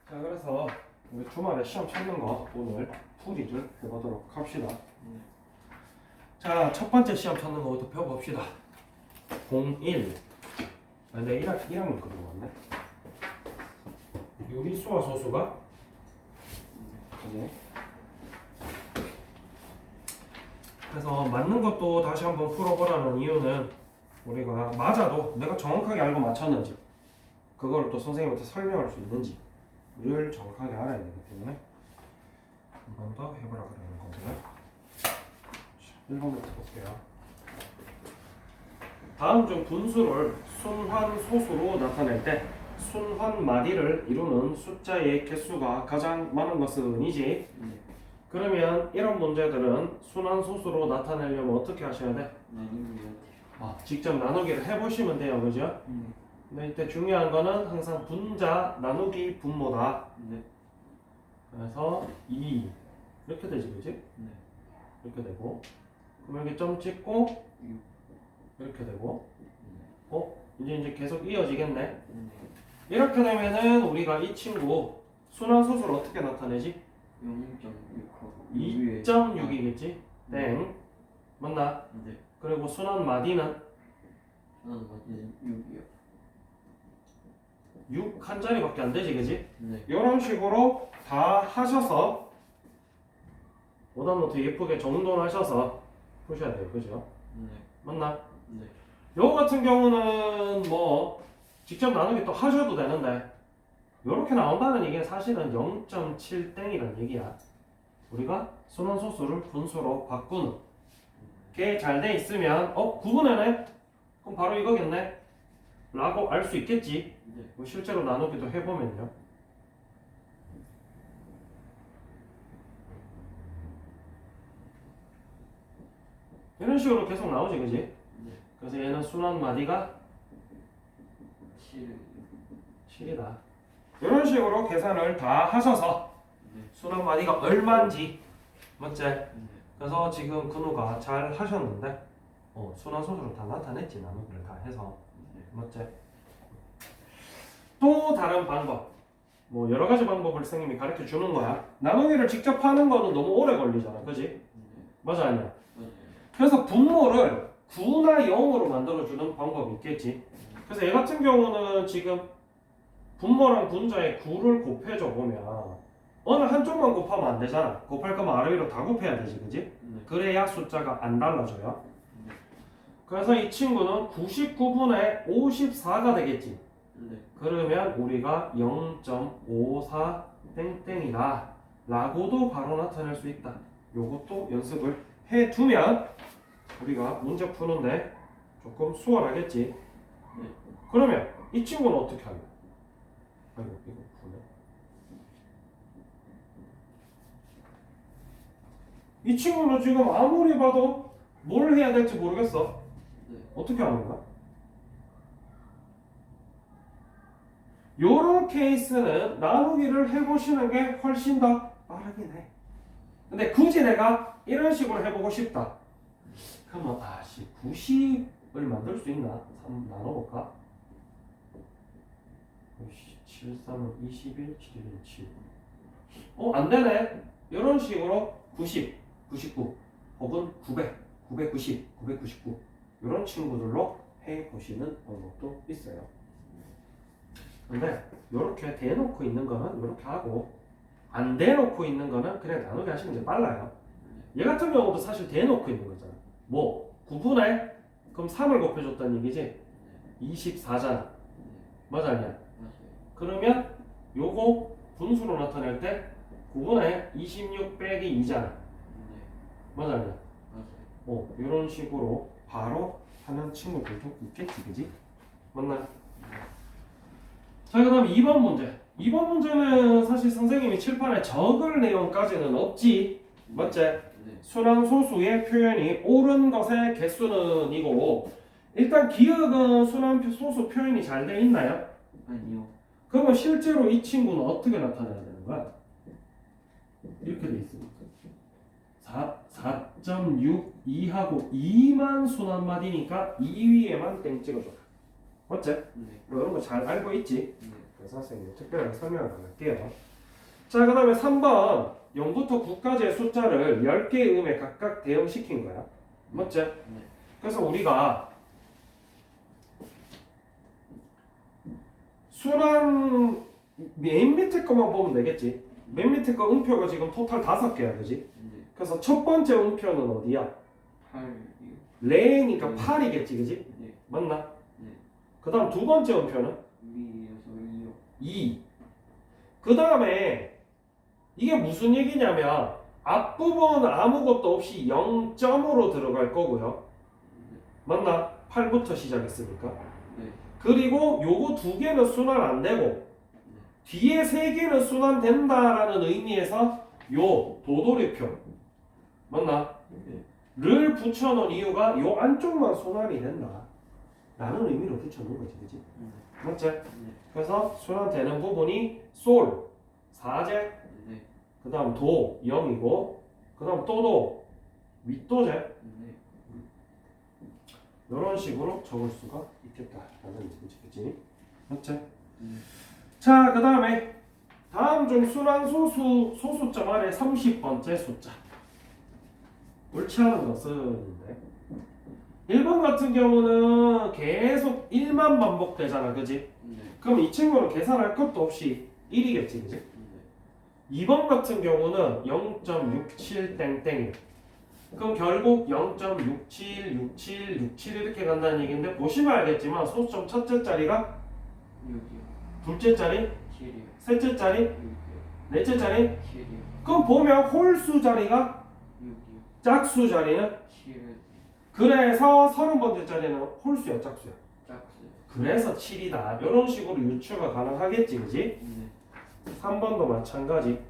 자, 그래서 우리 주말에 시험 찾는 거 오늘 풀이를 해보도록 합시다. 자, 첫 번째 시험 찾는 거부터 펴봅시다. 01. 내 1학년 그거 맞네. 유리수와 소수가 그래서 맞는 것도 다시 한번 풀어보라는 이유는 우리가 맞아도 내가 정확하게 알고 맞췄는지 그거를 또 선생님한테 설명할 수 있는지를 정확하게 알아야 되기 때문에 한 번 더 해보라 그러는 거고요. 1번부터 볼게요. 다음 중 분수를 순환 소수로 나타낼 때 순환 마디를 이루는 숫자의 개수가 가장 많은 것은 이지. 그러면 이런 문제들은 순환 소수로 나타내려면 어떻게 하셔야 돼? 직접 나누기를 해보시면 돼요, 그죠? 근데 이때 중요한 거는 항상 분자 나누기 분모다. 그래서 2 이렇게 되지, 그지? 이렇게 되고, 그럼 여기 점 찍고 이렇게 되고, 이제 계속 이어지겠네. 이렇게 되면은 우리가 이 친구 순환 소수를 어떻게 나타내지? 2.6이겠지? 땡. 맞나? 네. 그리고 순환 마디는 저는 맞는 6이요. 6 한 자리밖에 안 되지, 그지? 네. 이런 식으로 다 하셔서 오답 노트 예쁘게 정돈하셔서 푸셔야 돼요, 그죠? 네. 맞나? 네. 요거 같은 경우는 뭐 직접 나누기 또 하셔도 되는데 요렇게 나온다는 얘기는 사실은 0.7땡이라는 얘기야. 우리가 순환 소수를 분수로 바꾸는 게 잘 돼 있으면 구분해네? 그럼 바로 이거겠네? 라고 알 수 있겠지. 네. 뭐 실제로 나누기도 해보면요. 이런 식으로 계속 나오지, 그지? 네. 그래서 얘는 순환 마디가 7. 7이다. 이런 식으로 계산을 다 하셔서 네. 순환 마디가 얼마인지 맞지? 네. 그래서 지금 근우가 잘 하셨는데 순환 소수로 다 나타냈지, 나누기를 다 해서. 네. 맞지? 또 다른 방법, 뭐 여러 가지 방법을 선생님이 가르쳐 주는 거야. 나누기를 직접 하는 거는 너무 오래 걸리잖아, 그지? 네. 맞아, 아니야? 맞아요. 그래서 분모를 9나 0으로 만들어주는 방법이 있겠지. 그래서 얘 같은 경우는 지금 분모랑 분자에 9를 곱해줘 보면 어느 한쪽만 곱하면 안 되잖아. 곱할 거면 아래 위로 다 곱해야 되지, 그지? 네. 그래야 숫자가 안 달라져요. 네. 그래서 이 친구는 99분의 54가 되겠지. 네. 그러면 그러면 우리가 0.54 땡땡이다 라고도 바로 나타낼 수 있다. 요것도 연습을 해두면 우리가 문제 푸는데 조금 수월하겠지. 네. 그러면 이 친구는 어떻게 하냐? 아이고, 이거 푸네. 이 친구는 지금 아무리 봐도 뭘 해야 될지 모르겠어. 네. 어떻게 하는 거야? 요런 케이스는 나누기를 해보시는 게 훨씬 더 빠르긴 해. 근데 굳이 내가 이런 식으로 해보고 싶다. 그러면 90을 만들 수 있나? 3 나눠볼까? 7, 3은 21, 7은 7. 안 되네. 이런 식으로 90, 99 혹은 900, 990, 999 이런 친구들로 해보시는 방법도 있어요. 근데 이렇게 대놓고 있는 거는 이렇게 하고 안 대놓고 있는 거는 그냥 나누기 하시는 게 빨라요. 얘 같은 경우도 사실 대놓고 있는 거잖아. 뭐 9분의 그럼 3을 곱해줬다는 얘기지? 24잖아. 맞아, 아니야? 맞아요. 그러면 요거 분수로 나타낼 때 9분의 26 빼기 2잖아. 네. 맞아, 아니야? 맞아요. 이런 식으로 바로 하는 친구들도 있겠지, 그지? 맞나? 자, 그 다음 2번 문제. 2번 문제는 사실 선생님이 칠판에 적을 내용까지는 없지. 맞지? 네. 순환 소수의 표현이 옳은 것의 개수는 이고, 일단 기억은 순환 소수 표현이 잘 돼 있나요? 아니요. 그러면 실제로 이 친구는 어떻게 나타내야 되는 거야? 이렇게 돼 있습니다. 4.62하고 2만 순환마디니까 2 위에만 땡 찍어줘. 맞지? 네. 뭐 이런 거 잘 알고 있지? 네. 그래서 선생님이 특별하게 설명을 안 할게요. 자, 그 다음에 3번 0부터 9까지의 숫자를 10개의 음에 각각 대응시킨 거야. 맞지? 네. 그래서 우리가 순환 맨 밑에 것만 보면 되겠지. 맨 밑에 거 음표가 지금 토탈 5개야, 그지? 네. 그래서 첫 번째 음표는 어디야? 8이요. 레니까 8이겠지, 그지? 네. 맞나? 네. 그 다음 두 번째 음표는 위에서 2요. 2. 그 다음에 이게 무슨 얘기냐면 앞부분 아무것도 없이 0점으로 들어갈 거고요. 맞나? 8부터 시작했으니까. 네. 그리고 요거 두 개는 순환 안 되고 뒤에 세 개는 순환된다라는 의미에서 요 도돌이표 맞나? 네. 를 붙여놓은 이유가 요 안쪽만 순환이 된다 라는 의미로 붙여놓은 거지, 그치? 맞지? 네. 그래서 순환되는 부분이 솔 4제, 네. 그 다음 도 0이고 그 다음 또도 윗도제 네. 이런 식으로 적을 수가 있겠다라는 얘기지, 그치? 맞지? 네. 자, 그 다음에 다음 중 순환 소수점 아래 30번째 숫자 옳지 않은 것은인데 1번 같은 경우는 계속 1만 반복되잖아, 그지? 네. 그럼 이 친구는 계산할 것도 없이 1이겠지, 그지? 네. 2번 같은 경우는 0.67 땡땡이 그럼 결국 0.676767 이렇게 간다는 얘기인데 보시면 알겠지만 소수점 첫째 자리가 6이요. 둘째 자리, 7이요. 셋째 자리, 6이요. 넷째 자리 7이요. 그럼 보면 홀수 자리가 6이요. 짝수 자리는 7은 그래서 30번째 자리는 홀수야, 짝수야. 짝수. 그래서 7이다. 이런 식으로 유추가 가능하겠지, 그지? 네. 3번도 마찬가지.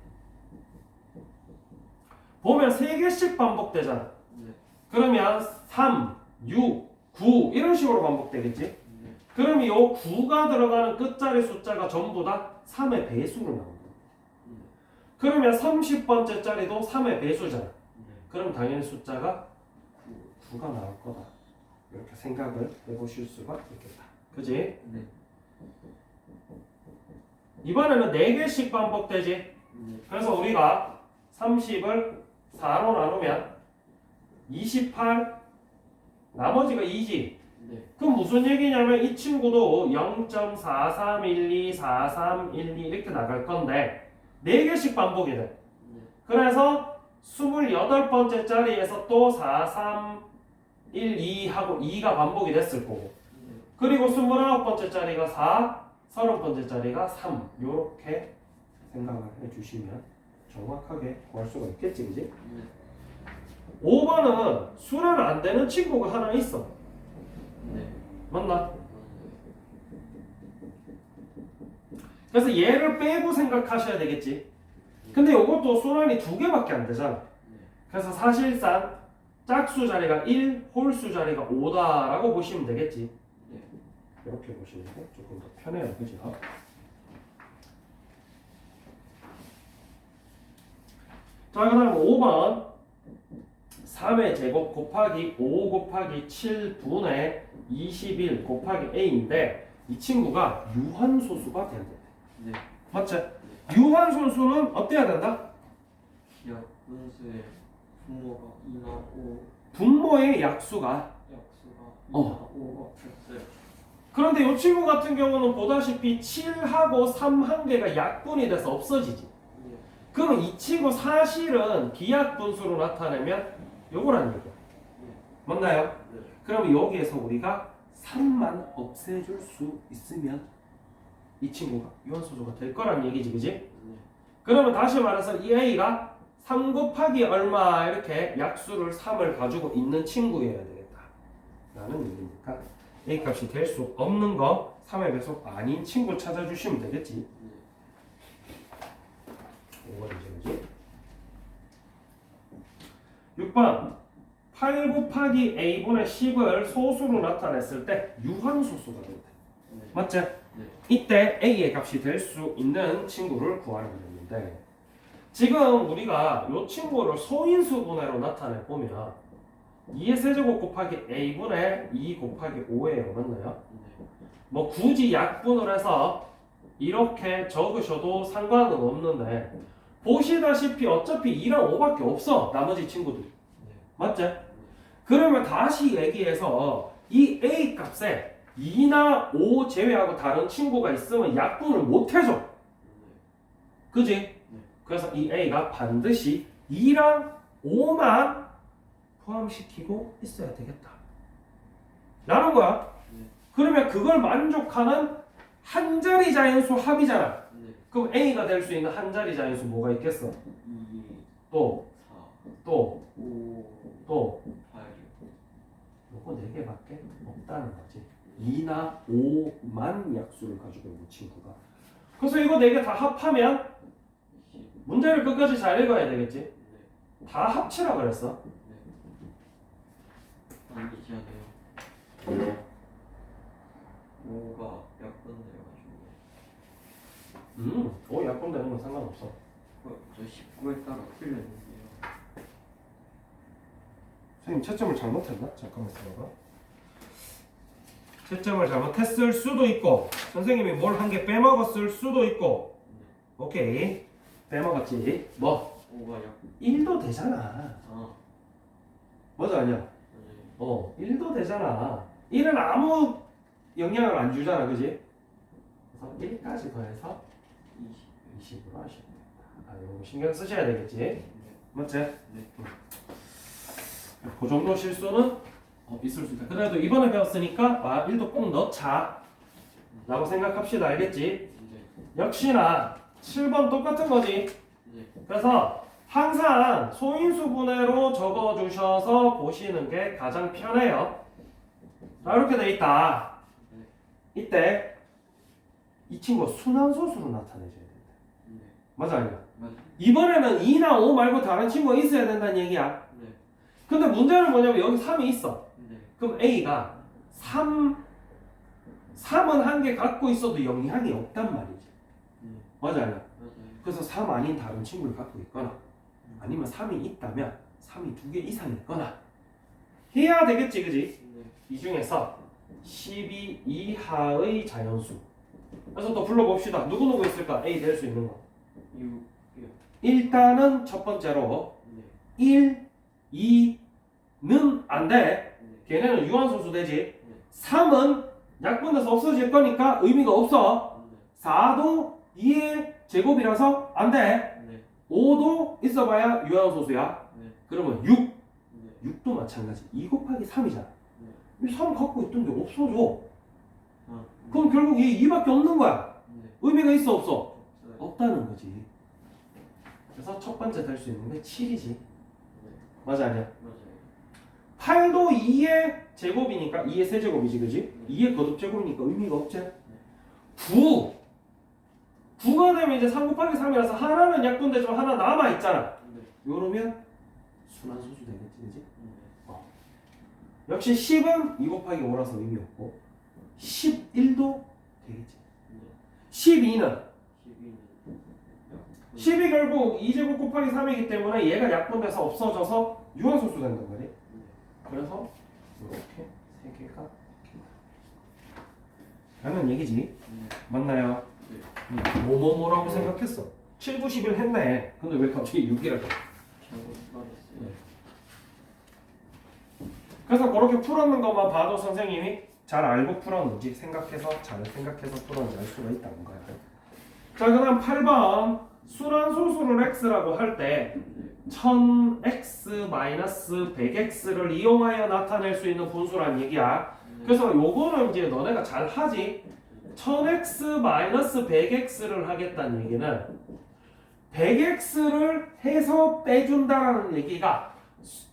보면 3개씩 반복되잖아. 네. 그러면 3, 6, 9 이런 식으로 반복되겠지? 네. 그럼 이 9가 들어가는 끝자리 숫자가 전부 다 3의 배수로 나온다. 네. 그러면 30번째 자리도 3의 배수잖아. 네. 그럼 당연히 숫자가 9가 나올 거다. 이렇게 생각을 해보실 수가 있겠다. 그지? 네. 이번에는 4개씩 반복되지? 네. 그래서 우리가 30을 4로 나누면 28, 나머지가 2지. 네. 그럼 무슨 얘기냐면 이 친구도 0.4312, 4312 이렇게 나갈 건데 4개씩 반복이 돼. 네. 그래서 28번째 자리에서 또 4312 하고 2가 반복이 됐을 거고 네. 그리고 29번째 자리가 4, 30번째 자리가 3 이렇게 생각을 해주시면 정확하게 구할 수가 있겠지, 그지? 네. 5번은 순환 안 되는 친구가 하나 있어. 네. 맞나? 그래서 얘를 빼고 생각하셔야 되겠지. 근데 이것도 순환이 2개밖에 안 되잖아. 네. 그래서 사실상 짝수 자리가 1, 홀수 자리가 5다라고 보시면 되겠지. 네. 이렇게 보시면 조금 더 편해요, 그죠? 자, 그 다음 5번 3의 제곱 곱하기 5 곱하기 7분의 21 곱하기 a인데 이 친구가 유한소수가 돼야 돼. 네. 맞지? 유한소수는 어때야 된다? 기억 분수의 분모가 2나 5 분모의 약수가 약수가 2나 어. 5가 됐어요. 그런데 이 친구 같은 경우는 보다시피 7하고 3 한 개가 약분이 돼서 없어지지. 네. 그럼 이 친구 사실은 비약분수로 나타내면 요거라는 얘기야. 네. 맞나요? 네. 그럼 여기에서 우리가 3만 없애줄 수 있으면 이 친구가 유한소수가 될 거라는 얘기지, 그지? 네. 그러면 다시 말해서 이 A가 3 곱하기 얼마 이렇게 약수를 3을 가지고 있는 친구여야 되겠다 라는 얘기니까 A 값이 될 수 없는 거 3의 배속 아닌 친구 찾아주시면 되겠지. 네. 5번이지, 그지? 6번 8 곱하기 A분의 10을 소수로 나타냈을 때 유한소수가 된다. 네. 맞지? 네. 이때 A의 값이 될 수 있는 친구를 구하는 거였는데 지금 우리가 이 친구를 소인수분해로 나타내 보면 2의 세제곱 곱하기 A분의 2 곱하기 5예요. 맞나요? 네. 뭐 굳이 약분을 해서 이렇게 적으셔도 상관은 없는데 보시다시피 어차피 2랑 5밖에 없어 나머지 친구들 네. 맞지? 그러면 다시 얘기해서 이 A 값에 2나 5 제외하고 다른 친구가 있으면 약분을 못 해줘 그지? 그래서 이 A가 반드시 2랑 5만 포함시키고 있어야 되겠다 라는 거야 네. 그러면 그걸 만족하는 한 자리 자연수 합이잖아 네. 그럼 A가 될 수 있는 한 자리 자연수 뭐가 있겠어? 2, 또 4, 또 5, 또 8. 요거 4개밖에 없다는 거지 2나 5만 약수를 가지고 있는 친구가 그래서 이거 4개 다 합하면 10. 문제를 끝까지 잘 읽어야 되겠지 네. 다 합치라 그랬어 네. 아니지 않아요. 5가 약분돼가지고. 5 약분되는 건 상관없어 저 19에 따라 틀렸는데요. 선생님 채점을 잘못했나? 잠깐만 있어봐 채점을 잘못했을 수도 있고 선생님이 뭘 한 개 빼먹었을 수도 있고 오케이 빼먹었지 뭐 5가 약. 1도 되잖아 아. 맞아 아니야? 네. 1도 되잖아 1은 아무 영향을 안 주잖아 그지? 그래서 1까지 더해서 20. 20으로 하시면 된다 이거 신경 쓰셔야 되겠지? 네. 맞지? 네. 그 정도 실수는 있을 수 있다 그래도 이번에 배웠으니까 1도 꼭 넣자 라고 생각합시다 알겠지? 네. 역시나 7번 똑같은 거지 네. 그래서 항상 소인수분해로 적어주셔서 보시는 게 가장 편해요 자 이렇게 돼 있다 이때 이 친구 순환소수로 나타내줘야 된다 네. 맞아 아니야? 맞아요. 이번에는 2나 5 말고 다른 친구가 있어야 된다는 얘기야 네. 근데 문제는 뭐냐면 여기 3이 있어 네. 그럼 A가 3은 한 개 갖고 있어도 영향이 없단 말이지 네. 맞아 아니야? 맞아요. 그래서 3 아닌 다른 친구를 갖고 있거나 아니면 3이 있다면 3이 2개 이상 있거나 해야 되겠지 그지? 네. 이 중에서 12 이하의 자연수 그래서 또 불러봅시다 누구누구 있을까? A 될 수 있는 거 6. 일단은 첫 번째로 네. 1, 2는 안돼 네. 걔네는 유한소수 되지 3은 약분돼서 없어질 거니까 의미가 없어 네. 4도 2의 제곱이라서 안돼 네. 5도 있어봐야 유한소수야 네. 그러면 6 네. 6도 마찬가지 2 곱하기 3이잖아 네. 이 3 갖고 있던 게 없어져 아. 그럼 결국 얘 2밖에 없는 거야 네. 의미가 있어 없어? 없어요. 없다는 거지 그래서 첫 번째 될 수 있는 게 7이지 네. 맞아 아니야? 맞아요. 8도 2의 제곱이니까 2의 세제곱이지 그지? 2의 거듭제곱이니까 의미가 없지 9 9가 되면 이제 3 곱하기 3이라서 하나는 약분되지만 하나 남아있잖아 네. 요러면 순환소수 되겠지 그지? 네. 역시 10은 2 곱하기 5라서 의미 없고 11도 되겠지 네. 12는 12는 10이 결국 2제곱 곱하기 3이기 때문에 얘가 약분돼서 없어져서 유한소수 된단 말이야 그래서 이렇게 세 개가 라는 얘기지 네. 맞나요? 네. 뭐라고 생각했어 7, 9, 11 했네 근데 왜 갑자기 6이라고 잘못 말했어요. 그래서 그렇게 풀었는 것만 봐도 선생님이 잘 알고 풀었는지 생각해서 잘 생각해서 풀었는지 알 수가 있다는 거야 자 그다음 8번 순환소수를 x라고 할 때 1000x-100x를 이용하여 나타낼 수 있는 분수란 얘기야 그래서 요거는 이제 너네가 잘 하지 1000x-100x를 하겠다는 얘기는 100x를 해서 빼준다라는 얘기가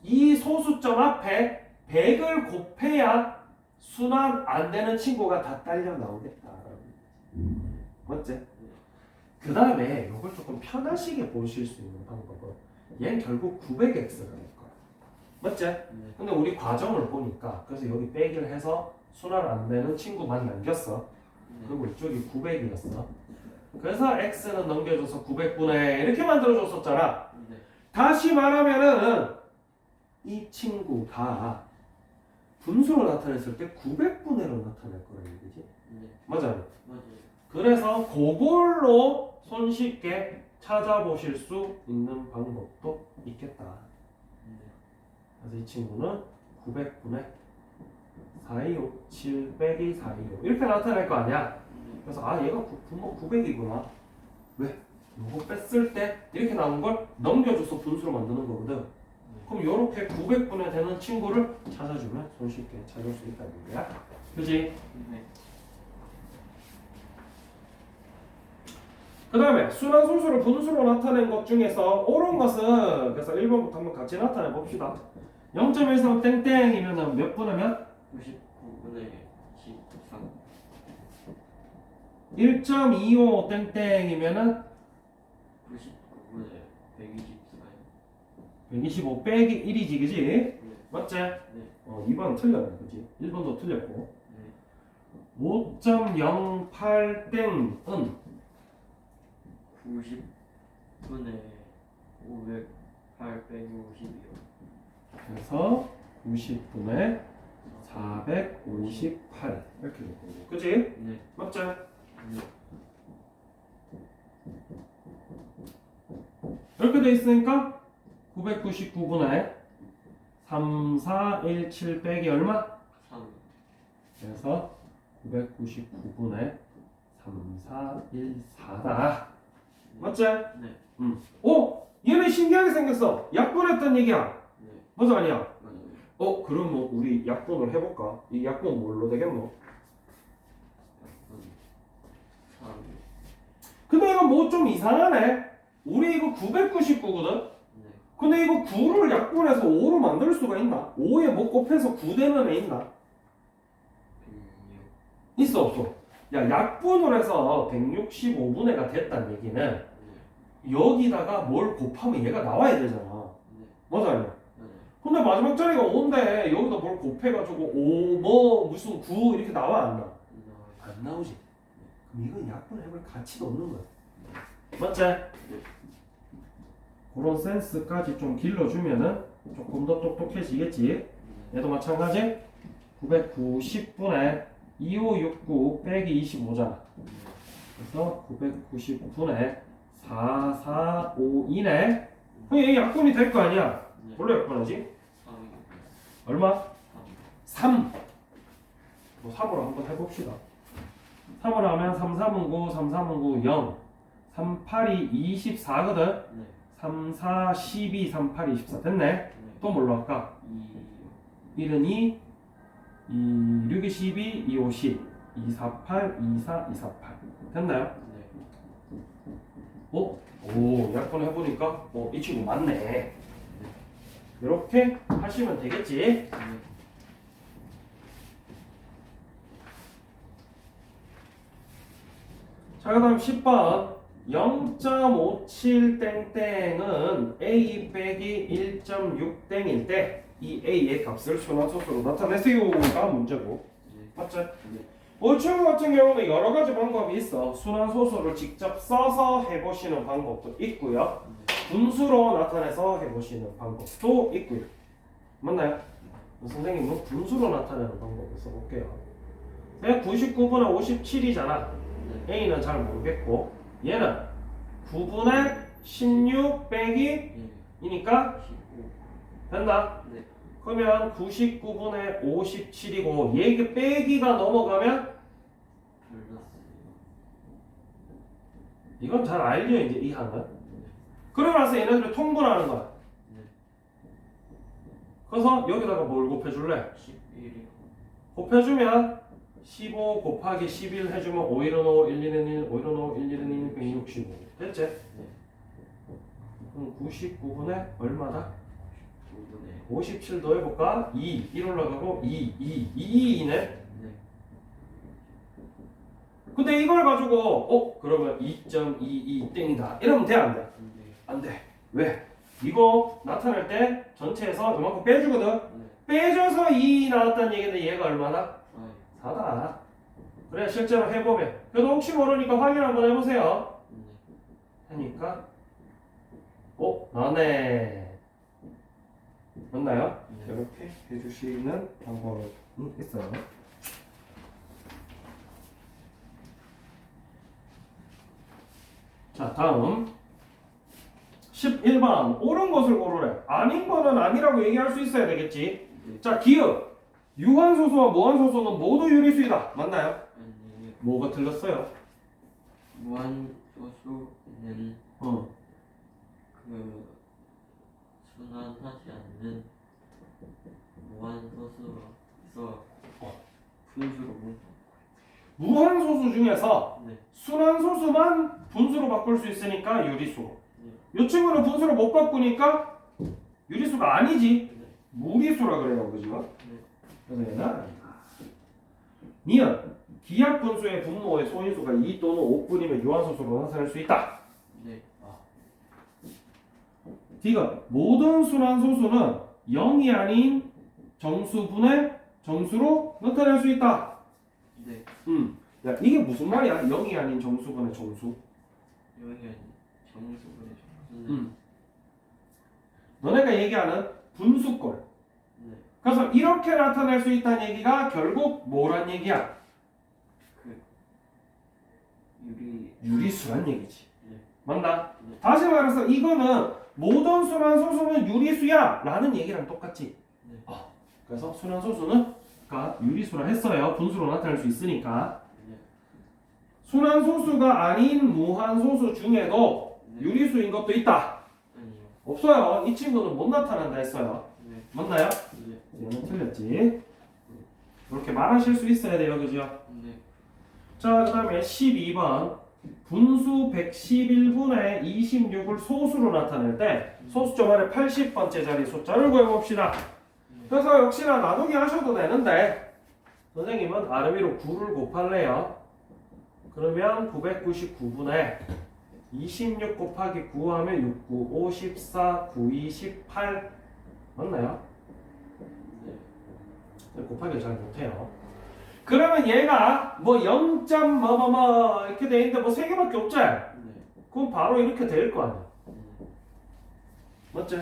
이 소수점 앞에 100을 곱해야 순환 안 되는 친구가 다 딸려 나오겠다 맞지? 그 다음에 이걸 조금 편하시게 보실 수 있는 방법은 얘는 결국 900x가 될 거야 맞지? 근데 우리 과정을 보니까 그래서 여기 빼기를 해서 순환 안 되는 친구만 남겼어 그리고 이쪽이 900이었어 그래서 x는 넘겨줘서 900분의 이렇게 만들어줬었잖아 네. 다시 말하면은 이 친구가 분수로 나타냈을 때 900분의로 나타낼 거라는 얘기지 네. 맞아요? 맞아요. 그래서 그걸로 손쉽게 찾아보실 수 있는 방법도 있겠다. 그래서 이 친구는 900분의 426, 7 빼기 426 이렇게 나타날 거 아니야. 그래서 아 얘가 분모 900이구나. 왜? 요거 뺐을 때 이렇게 나온 걸 넘겨줘서 분수로 만드는 거거든. 그럼 이렇게 900분에 되는 친구를 찾아주면 손쉽게 찾을 수 있다는 거야. 그지? 네. 그 다음에 순환 소수를 분수로 나타낸 것 중에서 옳은 것은 그래서 1번부터 한번 같이 나타내 봅시다. 0.13 땡땡이면 몇 분하면? 99분의 13. 1.25 땡땡이면은 99분의 124. 125 빼기 1이지 그지? 네. 맞지? 네. 2번은 틀렸네 그지? 1번도 틀렸고 네. 5.08 땡은 90분의 500, 852요. 그래서 90분의 458 이렇게 될 거고 그지? 네. 맞지? 네. 이렇게 돼 있으니까 999분의 3417 빼기 얼마? 3. 그래서 999분의 3414다. 맞지? 네. 오! 얘는 신기하게 생겼어. 약분했단 얘기야. 네. 맞아 아니야? 맞아요. 그럼 뭐 우리 약분을 해볼까? 이 약분 뭘로 되겠노? 3. 근데 이거 뭐 좀 이상하네. 우리 이거 999거든? 네. 근데 이거 9를 약분해서 5로 만들 수가 있나? 5에 뭐 곱해서 9 되는 애 있나? 106. 있어 없어? 야 약분을 해서 165분의가 됐다는 얘기는 네. 여기다가 뭘 곱하면 얘가 나와야 되잖아. 네. 맞아 아니야? 네. 근데 마지막 자리가 5인데 여기다 뭘 곱해가지고 5 뭐 무슨 9 이렇게 나와 안 나? 안 나오지. 그럼 이건 약분해볼 가치가 없는 거야. 맞지? 그런 센스까지 좀 길러주면은 조금 더 똑똑해지겠지. 얘도 마찬가지. 990분의 2569 빼기 25잖아. 그래서 990분의 4452네. 그럼 얘 약분이 될 거 아니야. 네. 뭘로 약분하지? 3. 얼마? 3. 3. 뭐 3으로 한번 해봅시다. 3으로 하면 3, 3은 9, 3, 3은 9, 0. 3, 8이 24거든. 네. 3, 4, 12, 3, 8, 24 됐네. 네. 또 뭘로 할까? 2. 1은 2, 2, 6이 12, 2, 5, 10, 2, 4, 8, 2, 4, 2, 4, 8 됐나요? 네. 오, 약분 해보니까 이 친구 맞네. 이렇게 하시면 되겠지. 네. 자, 그 다음 10번 0.57 땡땡은 a 빼기 1.6 땡일 때 이 a의 값을 순환소수로 나타내세요가 문제고 맞죠? 이 친구 같은 경우는 여러 가지 방법이 있어. 순환소수를 직접 써서 해보시는 방법도 있고요. 분수로 나타내서 해보시는 방법도 있고요. 맞나요? 선생님은 분수로 나타내는 방법을 써볼게요. 99분의 57이잖아. A는 잘 모르겠고 얘는 9분의 16 빼기 2니까 15. 된다. 네. 그러면 99분의 57이고 얘 빼기가 넘어가면 플러스. 이건 잘 알죠 이제 이 항은. 그러고 나서 얘네들을 통분하는 거야. 네. 그래서 여기다가 뭘 곱해줄래? 11. 곱해주면 15 곱하기 11 해주면 5일은 5, 1일은 1, 5일은 5, 1일은 1, 165 됐지? 네. 그럼 99분의 얼마다? 9분의. 57 더해볼까? 2, 1 올라가고 2이네? 네. 근데 이걸 가지고 그러면 2.22 땡이다 이러면 돼 안 돼? 네. 안 돼. 왜? 이거 나타낼 때 전체에서 이만큼 빼주거든? 네. 빼줘서 2 나왔다는 얘기인데 얘가 얼마나? 4. 4다. 그래 실제로 해보면 그래도 혹시 모르니까 확인 한번 해보세요. 네. 하니까 나네. 맞나요? 네. 이렇게 해주시는 방법이 있어요. 자, 다음 11번 옳은 것을 고르래. 아닌 거는 아니라고 얘기할 수 있어야 되겠지. 네. 자, 기억. 유한소수와 무한소수는 모두 유리수이다. 맞나요? 아니요. 뭐가 틀렸어요? 무한소수는 그 순환하지 않는 무한소수로서 분수로 무한소수 중에서 네. 순환소수만 분수로 바꿀 수 있으니까 유리수. 네. 이 친구는 분수로 못 바꾸니까 유리수가 아니지. 네. 무리수라 그래요, 그죠? 네. 그래서 얘는 아니다. 니은 기하 분수의 분모의 소인수가 2 또는 5뿐이면 유한소수로 나타낼 수 있다. 네. D가 모든 순환소수는 0이 아닌 정수분의 정수로 나타낼 수 있다. 네. 야, 이게 무슨 말이야? 0이 아닌 정수분의 정수. 여기 정수분의 정수는 너네가 얘기하는 분수꼴. 네. 그래서 이렇게 나타낼 수 있다는 얘기가 결국 뭐란 얘기야? 그 유리수란 얘기지. 네. 맞나? 네. 다시 말해서 이거는 모든 순환소수는 유리수야 라는 얘기랑 똑같지. 네. 그래서 순환소수는 유리수라 했어요. 분수로 나타낼 수 있으니까. 네. 순환소수가 아닌 무한소수 중에도 네. 유리수인 것도 있다. 아니요. 없어요. 이 친구는 못 나타난다 했어요. 네. 맞나요? 네. 얘는 틀렸지. 이렇게 말하실 수 있어야 돼요. 그죠? 네. 자, 그 다음에 12번 분수 111분의 26을 소수로 나타낼 때 소수점 아래 80번째 자리 숫자를 구해봅시다. 그래서 역시나 나누기 하셔도 되는데 선생님은 아래 위로 9를 곱할래요. 그러면 999분의 26 곱하기 9 하면 6, 9, 5, 14, 9, 2, 18 맞나요? 네. 곱하기를 잘 못해요. 그러면 얘가 뭐 0. 뭐뭐뭐 이렇게 돼 있는데 뭐 3개밖에 없지? 네. 그럼 바로 이렇게 될 거 아니야. 맞지?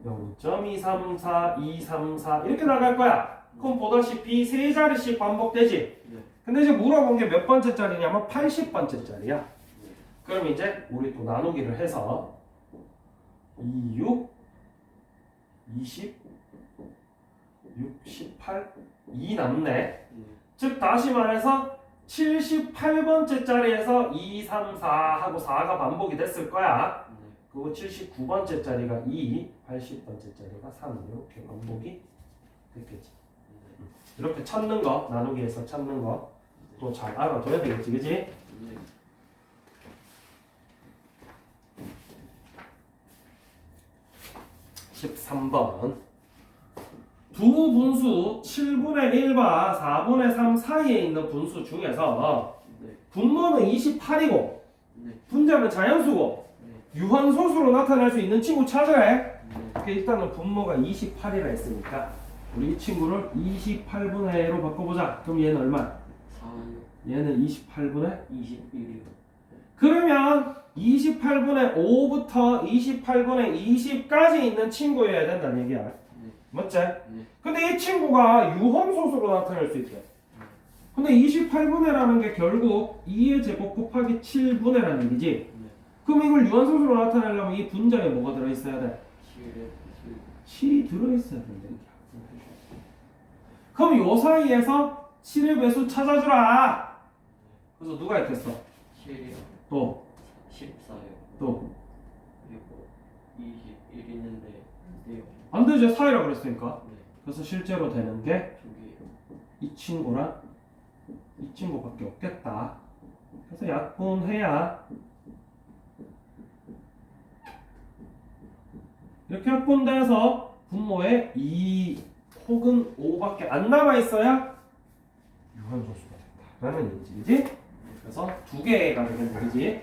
0.234, 234 이렇게 나갈 거야. 그럼 보다시피 세 자리씩 반복되지. 네. 근데 이제 물어본 게 몇 번째 자리냐면 80번째 자리야. 네. 그럼 이제 우리 또 나누기를 해서 26, 20, 68, 2 남네. 네. 즉 다시 말해서 78번째 자리에서 2, 3, 4 하고 4가 반복이 됐을 거야. 네. 그리고 79번째 자리가 2, 80번째 자리가 3 이렇게 반복이 됐겠지. 이렇게 찾는 거, 나누기에서 찾는 거 또 잘 알아둬야 되겠지, 그지? 네. 13번 두 분수 7분의 1과 4분의 3 사이에 있는 분수 중에서 네. 분모는 28이고 네. 분자는 자연수고 네. 유한소수로 나타날 수 있는 친구 찾으래. 네. 일단은 분모가 28이라 했으니까 우리 이 친구를 28분의 1로 바꿔보자. 그럼 얘는 얼마? 4, 얘는 28분의 21이요. 그러면 28분의 5부터 28분의 20까지 있는 친구여야 된다는 얘기야. 네. 맞지? 네. 근데 이 친구가 유한소수로 나타날 수 있대. 근데 28분의라는 게 결국 2의 제곱 곱하기 7분의라는 얘기지. 네. 그럼 이걸 유한소수로 나타내려면 이 분자에 뭐가 들어있어야 돼? 7이 들어있어야 된다. 그럼 요 사이에서 7의 배수 찾아주라. 그래서 누가 있겠어? 7이요. 또 14요. 또. 그리고 21 있는데 안 돼요. 안 되죠. 사이라 그랬으니까. 네. 그래서 실제로 되는 게 이 2개요. 친구랑 이 친구밖에 없겠다. 그래서 약분해야 이렇게 약분돼서 분모에 2 혹은 5밖에 안 남아있어야 유한소수가 된다라는 얘기지. 그래서 두 개가 되는 얘기지. 네.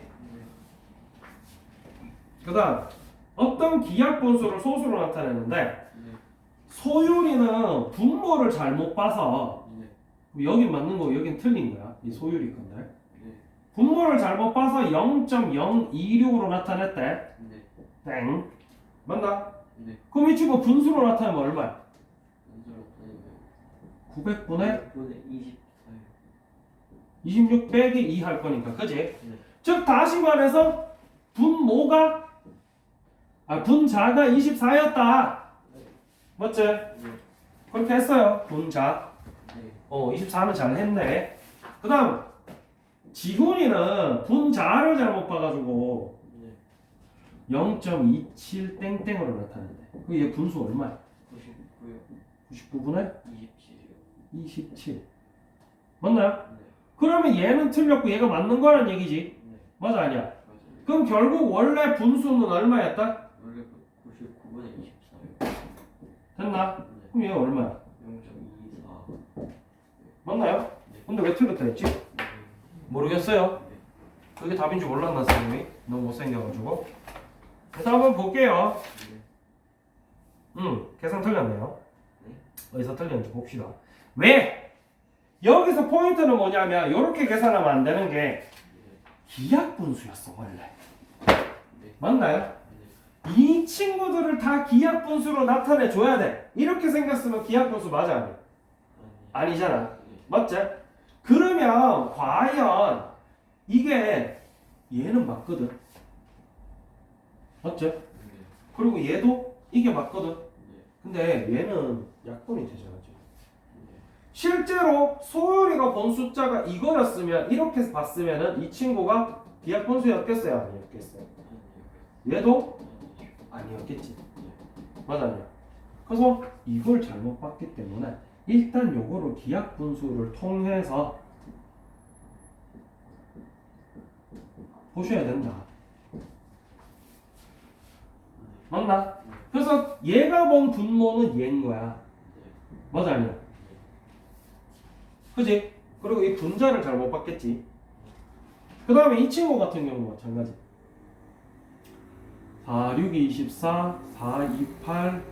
그 다음 어떤 기하분수를 소수로 나타내는데 네. 소유리는 분모를 잘못 봐서 네. 여긴 맞는 거고 여긴 틀린 거야. 이 소유리 건데 네. 분모를 잘못 봐서 0.026으로 나타냈대. 네. 땡. 맞나? 네. 그럼 이 친구 분수로 나타내면 얼마야? 먼저 900분의 24요. 26 빼기 2 할 거니까 그지? 네. 즉 다시 말해서 분모가 분자가 24였다. 맞지? 네. 그렇게 했어요. 분자. 네. 24는 잘 했네. 그 다음 지훈이는 분자를 잘못 봐가지고 네. 0.27 땡땡으로 나타낸대. 그 얘 분수 얼마야? 99요. 99분의 27이요. 27. 맞나요? 네. 그러면 얘는 틀렸고 얘가 맞는 거란 얘기지. 네. 맞아 아니야? 맞아요. 그럼 결국 원래 분수는 얼마였다? 원래 99분의 24요. 됐나? 네. 그럼 얘가 얼마야? 0.24. 맞나요? 네. 근데 왜 틀렸다 했지? 네. 모르겠어요. 네. 그게 답인 줄 몰랐나 선생님이? 너무 못생겨가지고. 그래서 한번 볼게요. 네. 계산 틀렸네요. 네. 어디서 틀렸는지 봅시다. 왜? 여기서 포인트는 뭐냐면 이렇게 계산하면 안 되는 게 네. 기하분수였어 원래. 네. 맞나요? 네. 이 친구들을 다 기하분수로 나타내 줘야 돼. 이렇게 생겼으면 기하분수 맞아 아니야? 아니잖아. 네. 맞지? 그러면 과연 이게 얘는 맞거든. 맞지? 네. 그리고 얘도 이게 맞거든. 네. 근데 얘는 약분이 되잖아 지금. 네. 실제로 소율이가 본 숫자가 이거였으면 이렇게 봤으면은 이 친구가 기하분수였겠어요? 아니었겠어요? 얘도 아니었겠지. 맞아 아니야. 그래서 이걸 잘못 봤기 때문에 일단 요거를 기하분수를 통해서 보셔야 된다. 맞나? 그래서 얘가 본 분모는 얘인 거야. 맞아 아니야? 그지? 그리고 이 분자를 잘못 봤겠지. 그 다음에 이 친구 같은 경우는 마찬가지. 4, 6, 24, 4, 28,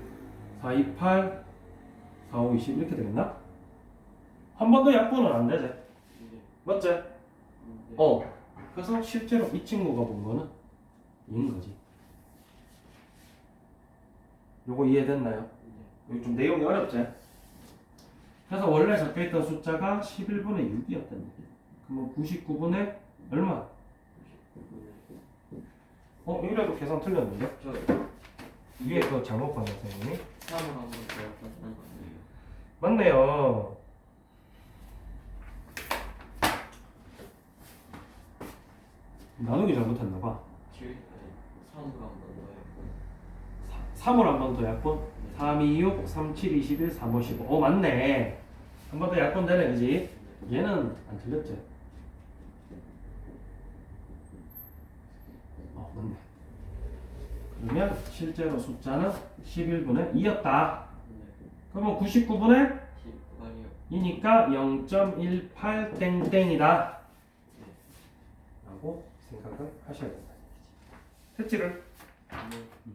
4, 28, 4, 5, 20 이렇게 되겠나? 한 번 더 약분은 안 되지. 맞지? 그래서 실제로 이 친구가 본 거는 이인 거지. 요거 이해됐나요? 여기 좀 내용이 어렵지? 그래서 원래 적혀있던 숫자가 11분의 6이었단 얘기야. 그러면 99분의 얼마? 이래도 계산 틀렸는데? 저 위에 그거 잘못 봤네 선생님이. 3을 한번 더 하는 거예요. 맞네요. 나누기 잘못했나봐. 7, 3을 한번 더요. 3을 한 번 더 약분. 3, 2, 6, 3, 7, 21, 3, 5, 15. 맞네. 한 번 더 약분 되네, 그지? 얘는 안 틀렸지? 맞네. 그러면 실제로 숫자는 11분의 2였다. 그러면 99분의 10분이요. 2니까 0.18 땡땡이다. 라고 생각을 하셔야 된다. 했지를? 네.